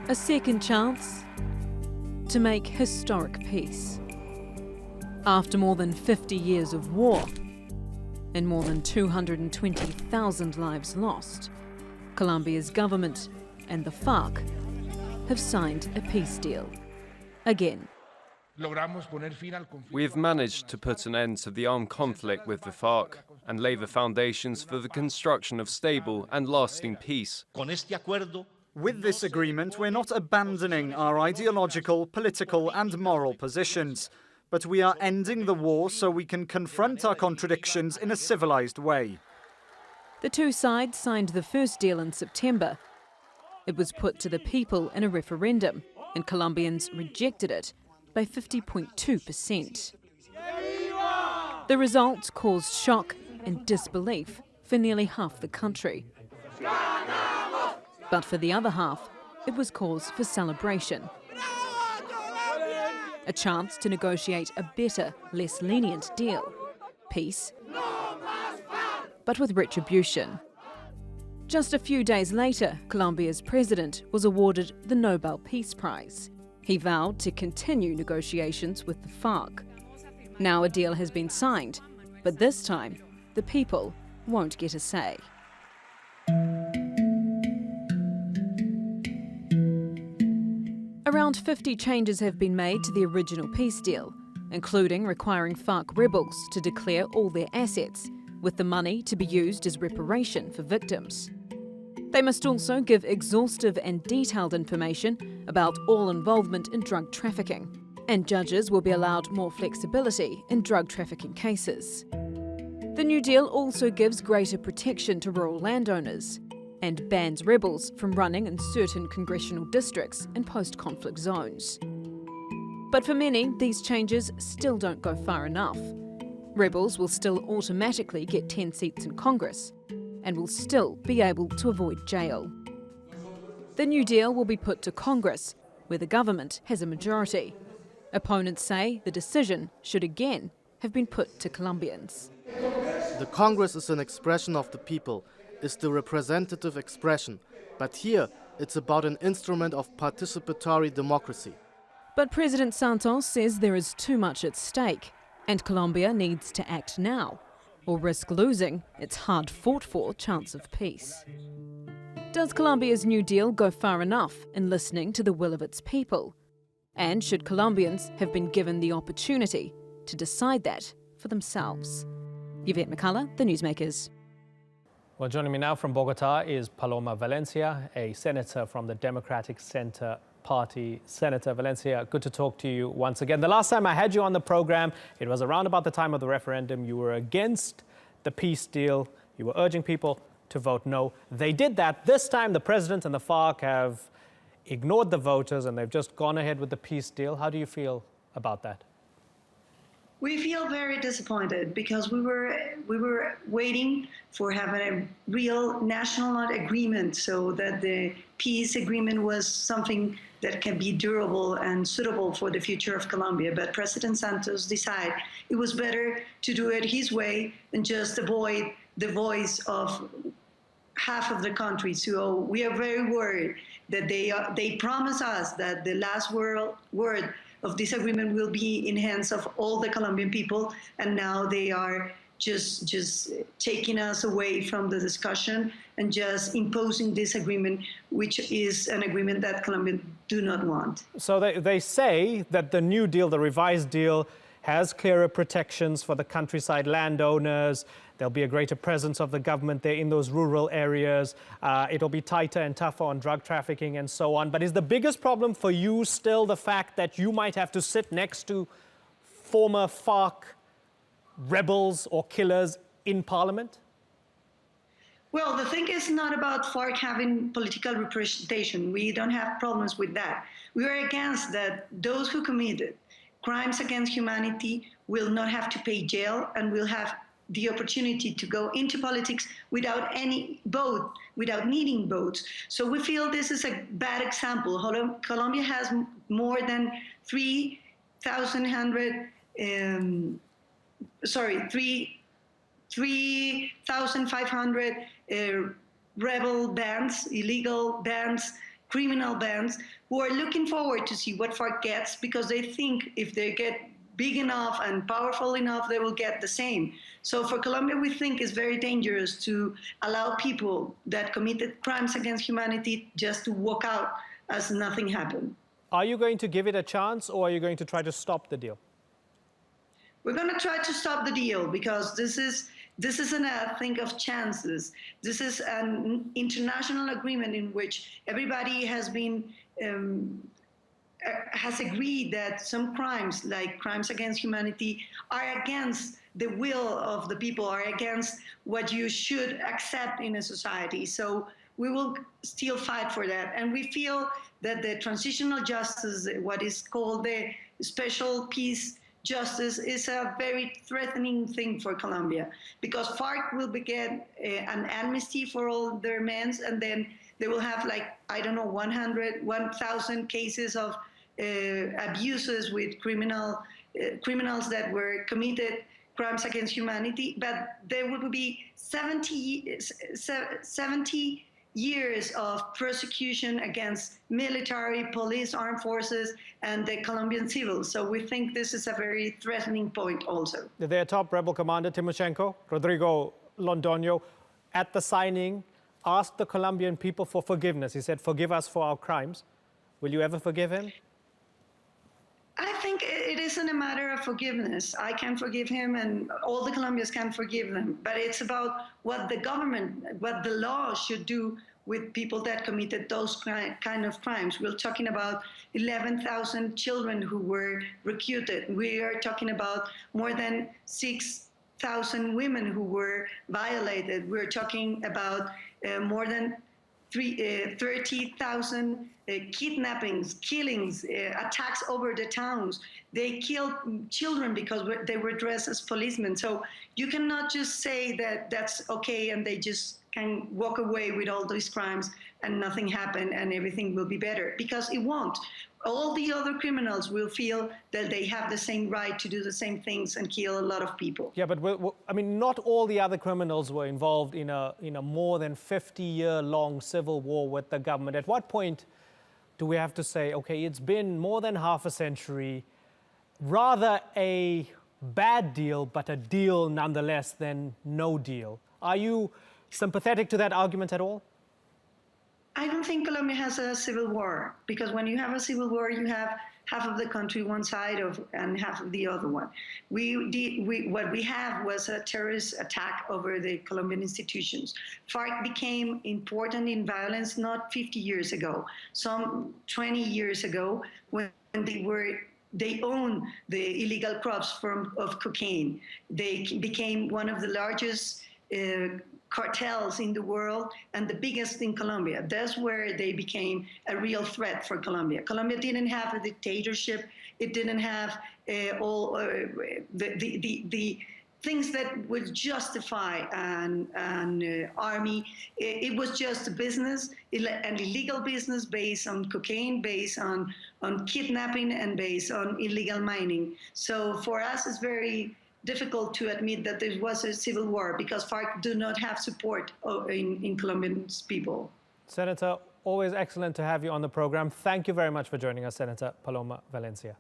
A second chance to make historic peace. After more than 50 years of war and more than 220,000 lives lost, Colombia's government and the Farc have signed a peace deal. Again. We have managed to put an end to the armed conflict with the Farc and lay the foundations for the construction of stable and lasting peace. With this agreement, we're not abandoning our ideological, political and moral positions, but we are ending the war so we can confront our contradictions in a civilized way. The two sides signed the first deal in September. It was put to the people in a referendum, and Colombians rejected it by 50.2%. The results caused shock and disbelief for nearly half the country. But for the other half, it was cause for celebration. A chance to negotiate a better, less lenient deal. Peace, but with retribution. Just a few days later, Colombia's president was awarded the Nobel Peace Prize. He vowed to continue negotiations with the Farc. Now a deal has been signed, but this time the people won't get a say. Around 50 changes have been made to the original peace deal, including requiring Farc rebels to declare all their assets, with the money to be used as reparation for victims. They must also give exhaustive and detailed information about all involvement in drug trafficking, and judges will be allowed more flexibility in drug trafficking cases. The new deal also gives greater protection to rural landowners and bans rebels from running in certain congressional districts and post-conflict zones. But for many, these changes still don't go far enough. Rebels will still automatically get 10 seats in Congress and will still be able to avoid jail. The new deal will be put to Congress, where the government has a majority. Opponents say the decision should again have been put to Colombians. The Congress is an expression of the people, is the representative expression, but here it's about an instrument of participatory democracy. But President Santos says there is too much at stake, and Colombia needs to act now, or risk losing its hard-fought-for chance of peace. Does Colombia's New Deal go far enough in listening to the will of its people? And should Colombians have been given the opportunity to decide that for themselves? Yvette McCullough, The Newsmakers. Well, joining me now from Bogota is Paloma Valencia, a senator from the Democratic Center Party. Senator Valencia, good to talk to you once again. The last time I had you on the program, it was around about the time of the referendum. You were against the peace deal. You were urging people to vote no. They did that. This time, the president and the Farc have ignored the voters and they've just gone ahead with the peace deal. How do you feel about that? We feel very disappointed because we were waiting for having a real national agreement so that the peace agreement was something that can be durable and suitable for the future of Colombia. But President Santos decided it was better to do it his way and just avoid the voice of half of the country. So we are very worried that they promise us that the last word of this agreement will be in hands of all the Colombian people, and now they are just taking us away from the discussion and just imposing this agreement, which is an agreement that Colombians do not want. So they say that the new deal, the revised deal, has clearer protections for the countryside landowners. There'll be a greater presence of the government there in those rural areas. It'll be tighter and tougher on drug trafficking and so on. But is the biggest problem for you still the fact that you might have to sit next to former Farc rebels or killers in parliament? Well, the thing is not about Farc having political representation. We don't have problems with that. We are against that those who committed crimes against humanity will not have to pay jail and will have the opportunity to go into politics without any vote, without needing votes. So we feel this is a bad example. Colombia has more than 3,500 rebel bands, illegal bands criminal bands who are looking forward to see what FARC gets, because they think if they get big enough and powerful enough, they will get the same. So for Colombia, we think it's very dangerous to allow people that committed crimes against humanity just to walk out as nothing happened. Are you going to give it a chance, or are you going to try to stop the deal? We're going to try to stop the deal, because this isn't a thing of chances. This is an international agreement in which everybody has been has agreed that some crimes, like crimes against humanity, are against the will of the people, are against what you should accept in a society. So we will still fight for that. And we feel that the transitional justice, what is called the special peace justice, is a very threatening thing for Colombia, because FARC will begin an amnesty for all their men, and then they will have, like, I don't know, 1,000 cases of abuses with criminals that were committed crimes against humanity, but there will be 70 years of persecution against military, police, armed forces, and the Colombian civils. So we think this is a very threatening point also. Their top rebel commander, Timoshenko, Rodrigo Londoño, at the signing, asked the Colombian people for forgiveness. He said, "Forgive us for our crimes." Will you ever forgive him? I think it isn't a matter of forgiveness. I can forgive him, and all the Colombians can forgive them. But it's about what the government, what the law should do with people that committed those kind of crimes. We're talking about 11,000 children who were recruited. We are talking about more than 6,000 women who were violated. We're talking about more than 30,000 kidnappings, killings, attacks over the towns. They killed children because they were dressed as policemen. So you cannot just say that that's okay and they just can walk away with all these crimes and nothing happened and everything will be better, because it won't. All the other criminals will feel that they have the same right to do the same things and kill a lot of people. Yeah, but I mean, not all the other criminals were involved in a more than 50-year-long civil war with the government. At what point do we have to say, okay, it's been more than half a century, rather a bad deal, but a deal nonetheless than no deal? Are you sympathetic to that argument at all? I don't think Colombia has a civil war, because when you have a civil war, you have half of the country one side and half of the other one. What we have was a terrorist attack over the Colombian institutions. FARC became important in violence not 50 years ago, some 20 years ago, when they owned the illegal crops of cocaine. They became one of the largest cartels in the world and the biggest in Colombia. That's where they became a real threat for Colombia. Colombia didn't have a dictatorship. It didn't have all the things that would justify an army. It was just a business, an illegal business based on cocaine, based on kidnapping, and based on illegal mining. So for us, it's very difficult to admit that there was a civil war, because FARC do not have support in Colombian people. Senator, always excellent to have you on the program. Thank you very much for joining us, Senator Paloma Valencia.